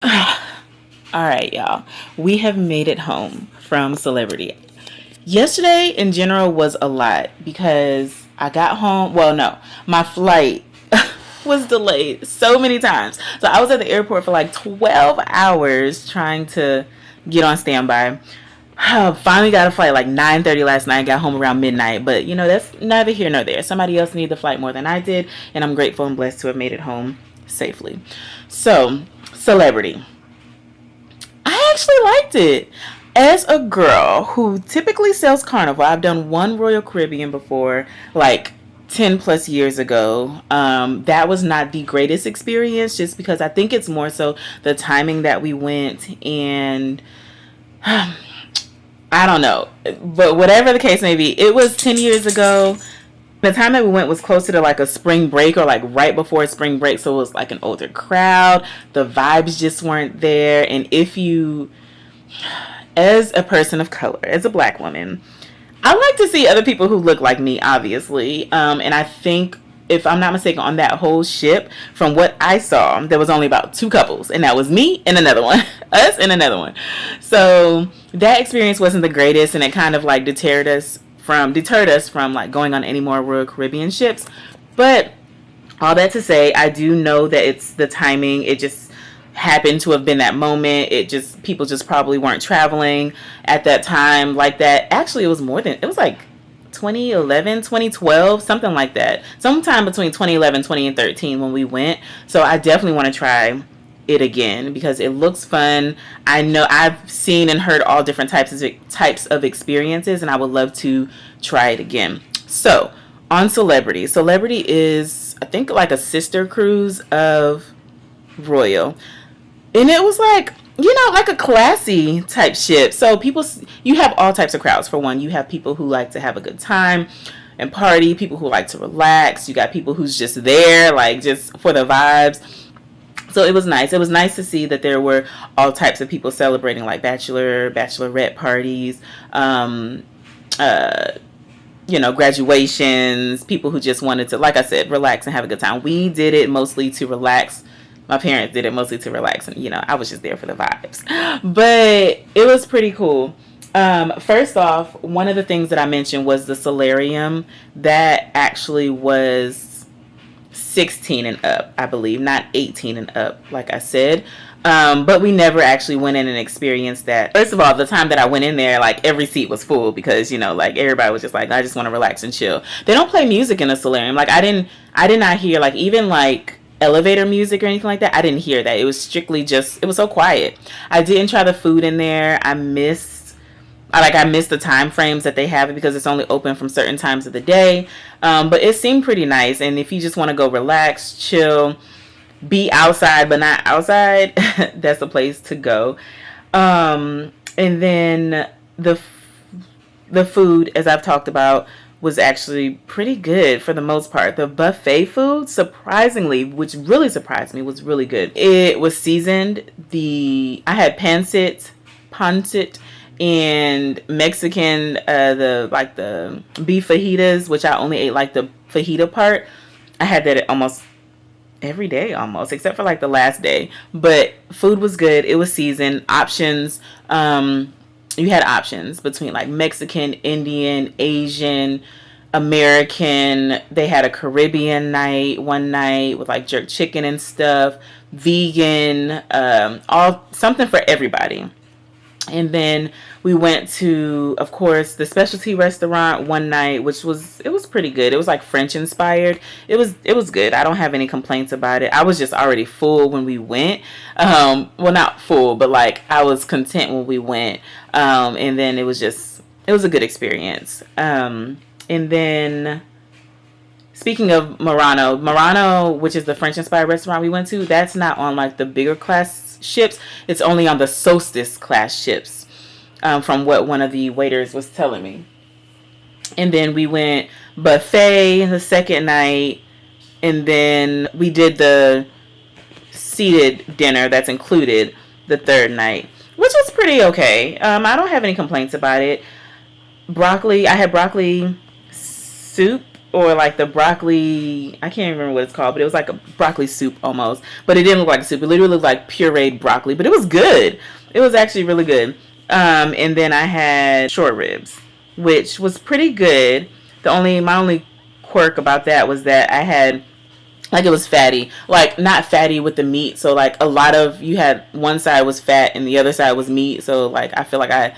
All right, y'all. We have made it home from Celebrity. Yesterday, in general, was a lot because I got home. Well, no, my flight was delayed so many times. So I was at the airport for like 12 hours trying to get on standby. Finally got a flight like 9:30 last night. Got home around midnight. But, you know, that's neither here nor there. Somebody else needed the flight more than I did. And I'm grateful and blessed to have made it home safely. So, Celebrity. I actually liked it. As a girl who typically sells Carnival, I've done one Royal Caribbean before, like 10 plus years ago. That was not the greatest experience just because I think it's more so the timing that we went and I don't know. But whatever the case may be, it was 10 years ago. The time that we went was closer to like a spring break or like right before spring break. So it was like an older crowd. The vibes just weren't there. And if you, as a person of color, as a black woman, I like to see other people who look like me, obviously. And I think, if I'm not mistaken, on that whole ship, from what I saw, there was only about two couples, and that was me and another one, us and another one. So that experience wasn't the greatest, and it kind of like deterred us from like going on any more Royal Caribbean ships. But all that to say, I do know that it's the timing. It just happened to have been that moment. People just probably weren't traveling at that time like that. Actually, it was like 2011, 2012, something like that. Sometime between 2011, 2013 when we went. So I definitely want to try it again because it looks fun. I know I've seen and heard all different types of experiences, and I would love to try it again. So on Celebrity is, I think, like a sister cruise of Royal, and it was like, you know, like a classy type ship. So you have all types of crowds. For one, you have people who like to have a good time and party, people who like to relax. You got people who's just there, like just for the vibes. So it was nice. It was nice to see that there were all types of people celebrating, like bachelorette parties, graduations, people who just wanted to, like I said, relax and have a good time. We did it mostly to relax. My parents did it mostly to relax, and I was just there for the vibes. But it was pretty cool. First off, one of the things that I mentioned was the solarium. That actually was 16 and up, I believe, not 18 and up, like I said. But we never actually went in and experienced that. First of all, the time that I went in there, like every seat was full because, like everybody was just like, I just want to relax and chill. They don't play music in a solarium. Like I did not hear like even like elevator music or anything like that. I didn't hear that. It was strictly it was so quiet. I didn't try the food in there. I missed the time frames that they have because it's only open from certain times of the day. But it seemed pretty nice. And if you just want to go relax, chill, be outside but not outside, that's the place to go. And then the food, as I've talked about, was actually pretty good for the most part. The buffet food, surprisingly, which really surprised me, was really good. It was seasoned. I had pancit, and Mexican, the beef fajitas, which I only ate like the fajita part. I had that almost every day, almost, except for like the last day. But food was good. It was seasoned. Options. You had options between like Mexican, Indian, Asian, American. They had a Caribbean night one night with like jerk chicken and stuff, vegan, all something for everybody. And then we went to, of course, the specialty restaurant one night, which was pretty good. It was like French inspired. It was good. I don't have any complaints about it. I was just already full when we went. Well, not full, but like I was content when we went. And then it was a good experience. And then speaking of Murano, which is the French inspired restaurant we went to, that's not on like the bigger class ships. It's only on the Solstice class ships, from what one of the waiters was telling me. And then we went buffet the second night, and then we did the seated dinner that's included the third night, which was pretty okay. I don't have any complaints about it. I had broccoli soup or like the broccoli, I can't remember what it's called, but it was like a broccoli soup almost, but it didn't look like a soup. It literally looked like pureed broccoli, but it was good. It was actually really good. And then I had short ribs, which was pretty good. My only quirk about that was that I had, like, it was fatty, like not fatty with the meat. So like a lot of, you had one side was fat and the other side was meat. So like I feel like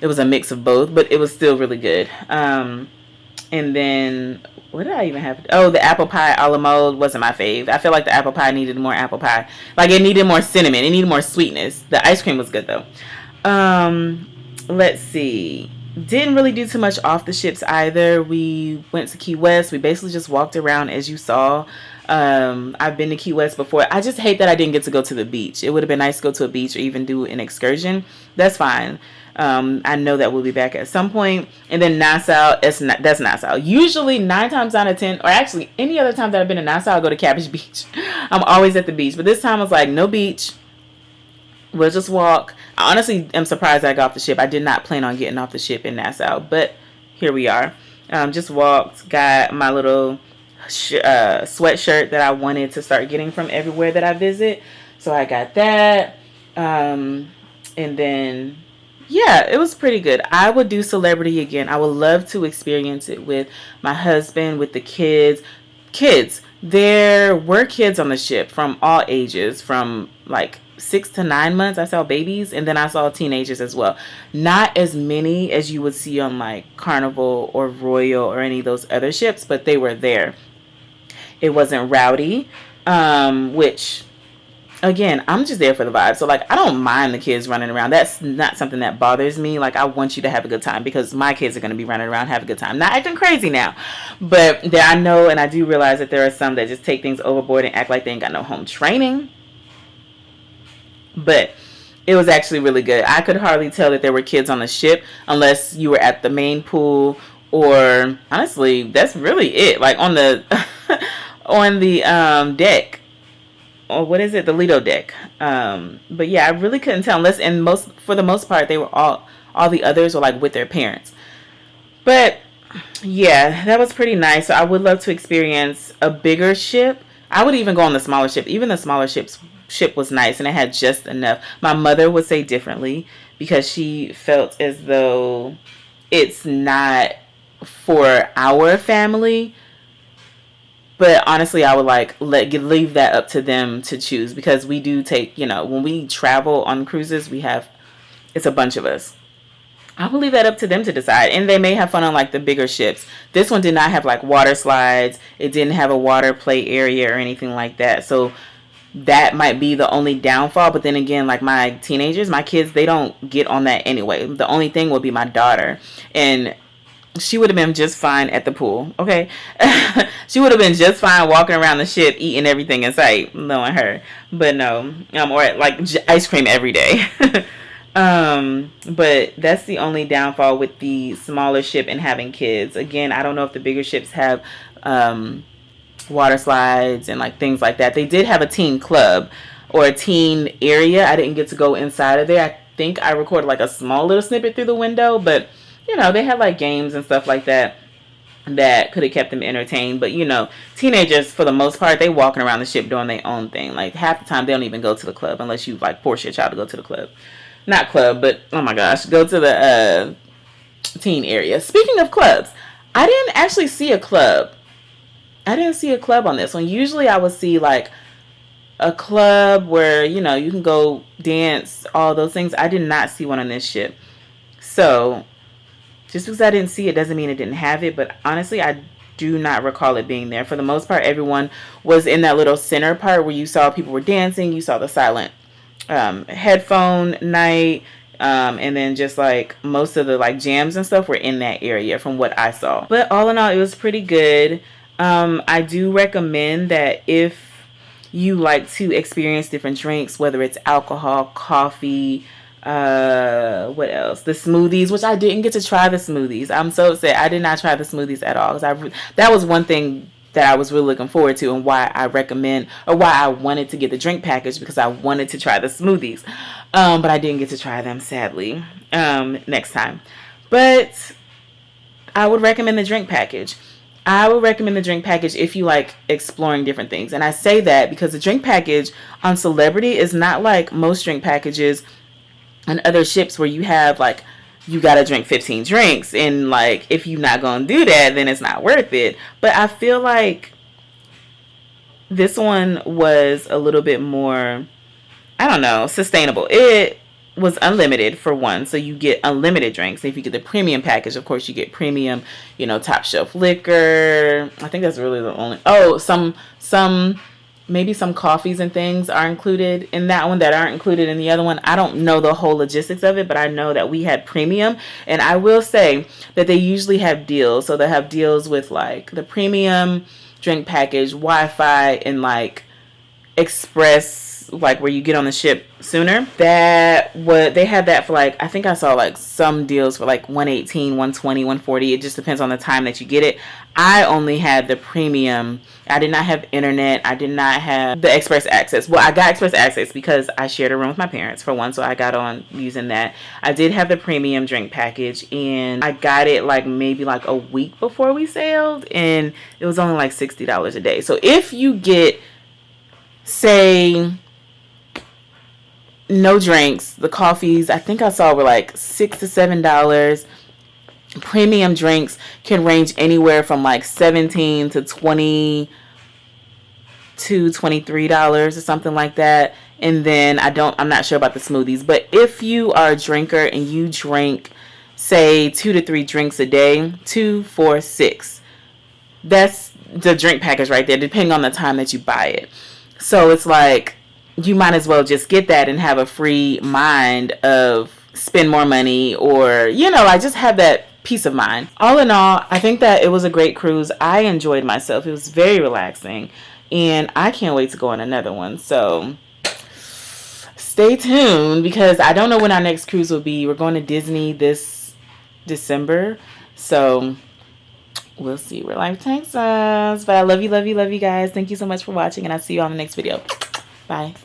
it was a mix of both, but it was still really good. And then what did I even have? Oh, the apple pie a la mode wasn't my fave. I feel like the apple pie needed more apple pie. Like it needed more cinnamon. It needed more sweetness. The ice cream was good though. Let's see. Didn't really do too much off the ships either. We went to Key West. We basically just walked around as you saw. I've been to Key West before. I just hate that I didn't get to go to the beach. It would have been nice to go to a beach or even do an excursion. That's fine. I know that we'll be back at some point. And then Nassau, that's Nassau. Usually 9 times out of 10, or actually any other time that I've been in Nassau, I go to Cabbage Beach. I'm always at the beach. But this time I was like, no beach. We'll just walk. I honestly am surprised I got off the ship. I did not plan on getting off the ship in Nassau, but here we are. Just walked, got my little sweatshirt that I wanted to start getting from everywhere that I visit. So I got that. And then, yeah, it was pretty good. I would do celebrity again. I would love to experience it with my husband, with the kids. There were kids on the ship from all ages, from like 6 to 9 months. I saw babies, and then I saw teenagers as well. Not as many as you would see on like Carnival or Royal or any of those other ships, but they were there. It wasn't rowdy, which again, I'm just there for the vibe. So like, I don't mind the kids running around. That's not something that bothers me. Like, I want you to have a good time because my kids are going to be running around, have a good time, not acting crazy now. But there, I know, and I do realize that there are some that just take things overboard and act like they ain't got no home training. But it was actually really good. I could hardly tell that there were kids on the ship unless you were at the main pool, or honestly, that's really it. Like on the on the deck, or what is it, the Lido deck. But yeah, I really couldn't tell unless, and for the most part, they were all the others were like with their parents. But yeah, that was pretty nice. So I would love to experience a bigger ship. I would even go on the smaller ship. Even the smaller ship was nice, and it had just enough. My mother would say differently because she felt as though it's not for our family. But honestly, I would like leave that up to them to choose, because we do take, when we travel on cruises, it's a bunch of us. I will leave that up to them to decide, and they may have fun on like the bigger ships. This one did not have like water slides. It didn't have a water play area or anything like that. So that might be the only downfall. But then again, like my teenagers, my kids, they don't get on that anyway. The only thing would be my daughter, and she would have been just fine at the pool. Okay. She would have been just fine walking around the ship, eating everything in sight, knowing her. But no, or like ice cream every day. But that's the only downfall with the smaller ship and having kids. Again, I don't know if the bigger ships have water slides and like things like that. They did have a teen club or a teen area. I didn't get to go inside of there. I think I recorded like a small little snippet through the window, but they had like games and stuff like that could have kept them entertained. But teenagers, for the most part, they walking around the ship doing their own thing. Like half the time they don't even go to the club unless you like force your child to go to the club. Not club, but oh my gosh, go to the teen area. Speaking of clubs, I didn't actually see a club. I didn't see a club on this one. Usually I would see like a club where, you can go dance, all those things. I did not see one on this ship. So just because I didn't see it doesn't mean it didn't have it. But honestly, I do not recall it being there. For the most part, everyone was in that little center part where you saw people were dancing. You saw the silent headphone night. And then just like most of the like jams and stuff were in that area from what I saw. But all in all, it was pretty good. I do recommend that if you like to experience different drinks, whether it's alcohol, coffee, what else? The smoothies, which I didn't get to try the smoothies. I'm so upset. I did not try the smoothies at all. That was one thing that I was really looking forward to, and why I recommend, or why I wanted to get the drink package, because I wanted to try the smoothies. But I didn't get to try them, sadly, next time. But I would recommend the drink package. I would recommend the drink package if you like exploring different things. And I say that because the drink package on Celebrity is not like most drink packages on other ships where you have like, you gotta drink 15 drinks, and like if you're not gonna do that, then it's not worth it. But I feel like this one was a little bit more, I don't know, sustainable. It was unlimited for one, so you get unlimited drinks. If you get the premium package, of course you get premium, you know, top shelf liquor. I think that's really the only, oh, some maybe some coffees and things are included in that one that aren't included in the other one. I don't know the whole logistics of it, but I know that we had premium. And I will say that they usually have deals. So they have deals with like the premium drink package, Wi-Fi, and like express, like where you get on the ship sooner. They had that for like, I think I saw like some deals for like 118, 120, 140. It just depends on the time that you get it. I only had the premium. I did not have internet. I did not have the express access. Well, I got express access because I shared a room with my parents for one, so I got on using that. I did have the premium drink package, and I got it like maybe like a week before we sailed, and it was only like $60 a day. So if you get, say, no drinks, the coffees I think I saw were like $6 to $7. Premium drinks can range anywhere from like $17 to $20 to $23 or something like that. And then I'm not sure about the smoothies, but if you are a drinker and you drink, say, 2 to 3 drinks a day, 2, 4, 6, that's the drink package right there, depending on the time that you buy it. So it's like, you might as well just get that and have a free mind of spend more money, or, you know, I just have that peace of mind. All in all, I think that it was a great cruise. I enjoyed myself. It was very relaxing, and I can't wait to go on another one. So stay tuned, because I don't know when our next cruise will be. We're going to Disney this December, so we'll see where life takes us. But I love you, love you, love you guys. Thank you so much for watching, and I'll see you on the next video. Bye.